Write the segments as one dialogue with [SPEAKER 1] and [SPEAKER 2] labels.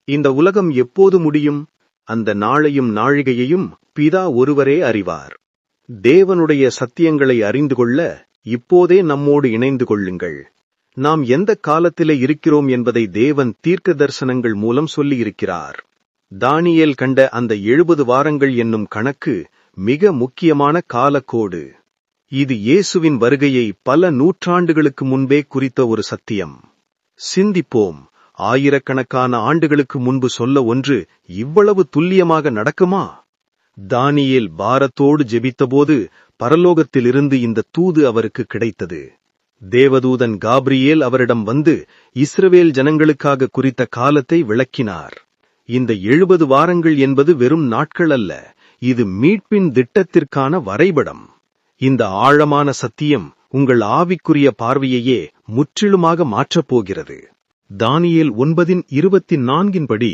[SPEAKER 1] இந்த உலகம் எப்போது முடியும்? அந்த நாளையும் நாழிகையையும் பிதா ஒருவரே அறிவார். தேவனுடைய சத்தியங்களை அறிந்து கொள்ள இப்போதே நம்மோடு இணைந்து கொள்ளுங்கள். நாம் எந்த காலத்திலே இருக்கிறோம் என்பதை தேவன் தீர்க்க தரிசனங்கள் மூலம் சொல்லியிருக்கிறார். தானியேல் கண்ட அந்த 70 வாரங்கள் என்னும் கணக்கு மிக முக்கியமான காலக்கோடு. இது இயேசுவின் வருகையை பல நூற்றாண்டுகளுக்கு முன்பே குறித்த ஒரு சத்தியம். சிந்திப்போம். ஆயிரக்கணக்கான ஆண்டுகளுக்கு முன்பு சொல்ல ஒன்று இவ்வளவு துல்லியமாக நடக்குமா? தானியேல் பாரத்தோடு ஜெபித்தபோது பரலோகத்திலிருந்து இந்த தூது அவருக்கு கிடைத்தது. தேவதூதன் காபிரியேல் அவரிடம் வந்து இஸ்ரவேல் ஜனங்களுக்காக குறித்த காலத்தை விளக்கினார். இந்த 70 வாரங்கள் என்பது வெறும் நாட்கள் அல்ல, இது மீட்பின் திட்டத்திற்கான வரைபடம். இந்த ஆழமான சத்தியம் உங்கள் ஆவிக்குரிய பார்வையையே முற்றிலுமாக மாற்றப்போகிறது. தானியேல் 9:24 படி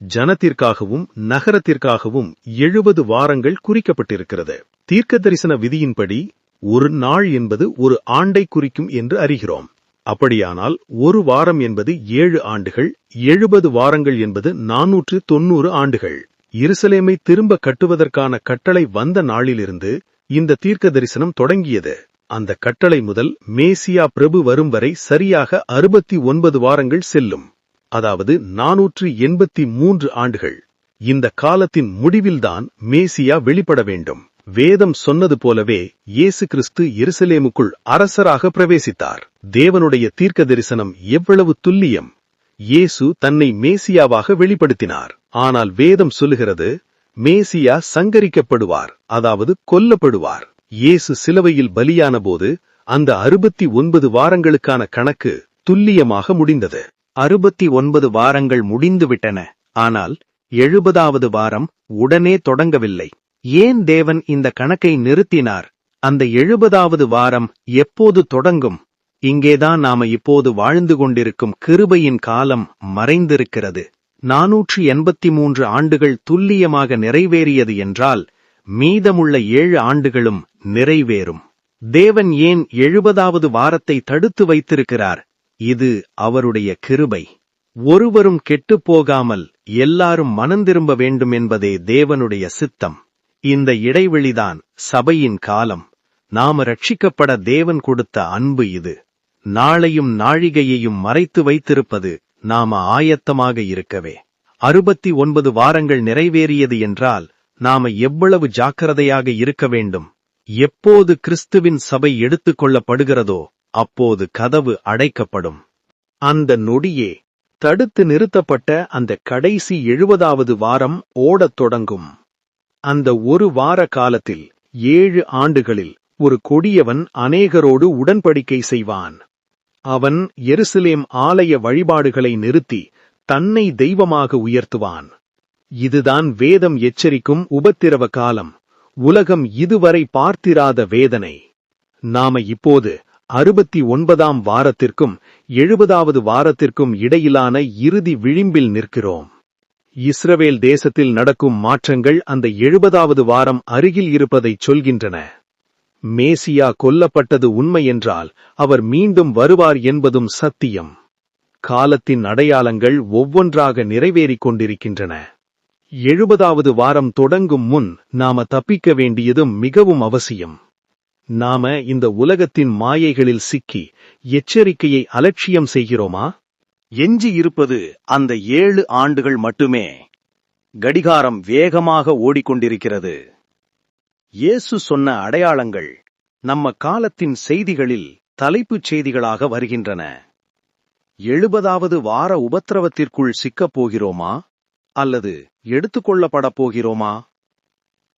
[SPEAKER 1] ஜனத்திற்காகவும் நகரத்திற்காகவும் 70 வாரங்கள் குறிக்கப்பட்டிருக்கிறது. தீர்க்க தரிசன விதியின்படி ஒரு நாள் என்பது ஒரு ஆண்டை குறிக்கும் என்று அறிகிறோம். அப்படியானால் ஒரு வாரம் என்பது 7 ஆண்டுகள், 70 வாரங்கள் என்பது 490 ஆண்டுகள். எருசலேமை திரும்ப கட்டுவதற்கான கட்டளை வந்த நாளிலிருந்து இந்த தீர்க்க தரிசனம் தொடங்கியது. அந்த கட்டளை முதல் மேசியா பிரபு வரும் வரை சரியாக 69 வாரங்கள் செல்லும். அதாவது 483 ஆண்டுகள். இந்த காலத்தின் முடிவில்தான் மேசியா வெளிப்பட வேண்டும். வேதம் சொன்னது போலவே இயேசு கிறிஸ்து எருசலேமுக்குள் அரசராக பிரவேசித்தார். தேவனுடைய தீர்க்க தரிசனம் எவ்வளவு துல்லியம்! இயேசு தன்னை மேசியாவாக வெளிப்படுத்தினார். ஆனால் வேதம் சொல்லுகிறது, மேசியா சங்கரிக்கப்படுவார், அதாவது கொல்லப்படுவார். இயேசு சிலுவையில் பலியான போது அந்த 69 வாரங்களுக்கான கணக்கு துல்லியமாக முடிந்தது. 69 வாரங்கள் முடிந்துவிட்டன. ஆனால் 70வது வாரம் உடனே தொடங்கவில்லை. ஏன் தேவன் இந்த கணக்கை நிறுத்தினார்? அந்த 70வது வாரம் எப்போது தொடங்கும்? இங்கேதான் நாம இப்போது வாழ்ந்து கொண்டிருக்கும் கிருபையின் காலம் மறைந்திருக்கிறது. 483 ஆண்டுகள் துல்லியமாக நிறைவேறியது என்றால் மீதமுள்ள 7 ஆண்டுகளும் நிறைவேறும். தேவன் ஏன் 70வது வாரத்தை தடுத்து வைத்திருக்கிறார்? இது அவருடைய கிருபை. ஒருவரும் கெட்டுப்போகாமல் எல்லாரும் மனந்திரும்ப வேண்டும் என்பதே தேவனுடைய சித்தம். இந்த இடைவெளிதான் சபையின் காலம். நாம ரட்சிக்கப்பட தேவன் கொடுத்த அன்பு இது. நாளையும் நாழிகையையும் மறைத்து வைத்திருப்பது நாம ஆயத்தமாக இருக்கவே. 69 வாரங்கள் நிறைவேறியது என்றால் நாம எவ்வளவு ஜாக்கிரதையாக இருக்க வேண்டும். எப்போது கிறிஸ்துவின் சபை எடுத்துக் கொள்ளப்படுகிறதோ அப்போது கதவு அடைக்கப்படும். அந்த நொடியே தடுத்து நிறுத்தப்பட்ட அந்த கடைசி 70வது வாரம் ஓடத் தொடங்கும். அந்த ஒரு வார காலத்தில் 7 ஆண்டுகளில் ஒரு கொடியவன் அநேகரோடு உடன்படிக்கை செய்வான். அவன் எருசலேம் ஆலய வழிபாடுகளை நிறுத்தி தன்னை தெய்வமாக உயர்த்துவான். இதுதான் வேதம் எச்சரிக்கும் உபத்திரவ காலம். உலகம் இதுவரை பார்த்திராத வேதனை. நாம இப்போது 69ஆம் வாரத்திற்கும் 70வது வாரத்திற்கும் இடையிலான இறுதி விளிம்பில் நிற்கிறோம். இஸ்ரவேல் தேசத்தில் நடக்கும் மாற்றங்கள் அந்த 70வது வாரம் அருகில் இருப்பதைச் சொல்கின்றன. மேசியா கொல்லப்பட்டது உண்மை என்றால் அவர் மீண்டும் வருவார் என்பதும் சத்தியம். காலத்தின் அடையாளங்கள் ஒவ்வொன்றாக நிறைவேறிக் கொண்டிருக்கின்றன. 70வது வாரம் தொடங்கும் முன் நாம தப்பிக்க வேண்டியதும் மிகவும் அவசியம். நாம இந்த உலகத்தின் மாயைகளில் சிக்கி எச்சரிக்கையை அலட்சியம் செய்கிறோமா? எஞ்சி இருப்பது அந்த 7 ஆண்டுகள் மட்டுமே. கடிகாரம் வேகமாக ஓடிக்கொண்டிருக்கிறது. இயேசு சொன்ன அடையாளங்கள் நம்ம காலத்தின் செய்திகளில் தலைப்புச் செய்திகளாக வருகின்றன. 70வது வார உபத்திரவத்திற்குள் சிக்கப் போகிறோமா அல்லது எடுத்துக்கொள்ளப்படப் போகிறோமா?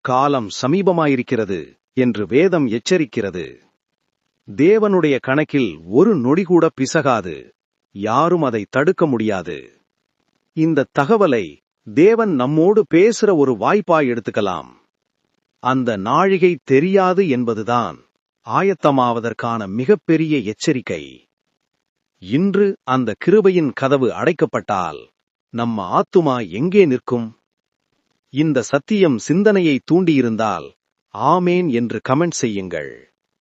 [SPEAKER 1] காலம் சமீபமாயிருக்கிறது என்று வேதம் எச்சரிக்கிறது. தேவனுடைய கணக்கில் ஒரு நொடிகூட பிசகாது. யாரும் அதை தடுக்க முடியாது. இந்த தகவலை தேவன் நம்மோடு பேசுற ஒரு வாய்ப்பாய் எடுத்துக்கலாம். அந்த நாழிகை தெரியாது என்பதுதான் ஆயத்தமாவதற்கான மிகப்பெரிய எச்சரிக்கை. இன்று அந்த கிருபையின் கதவு அடைக்கப்பட்டால் நம்ம ஆத்துமா எங்கே நிற்கும்? இந்த சத்தியம் சிந்தனையை தூண்டியிருந்தால் ஆமேன் என்று கமெண்ட் செய்யுங்கள்.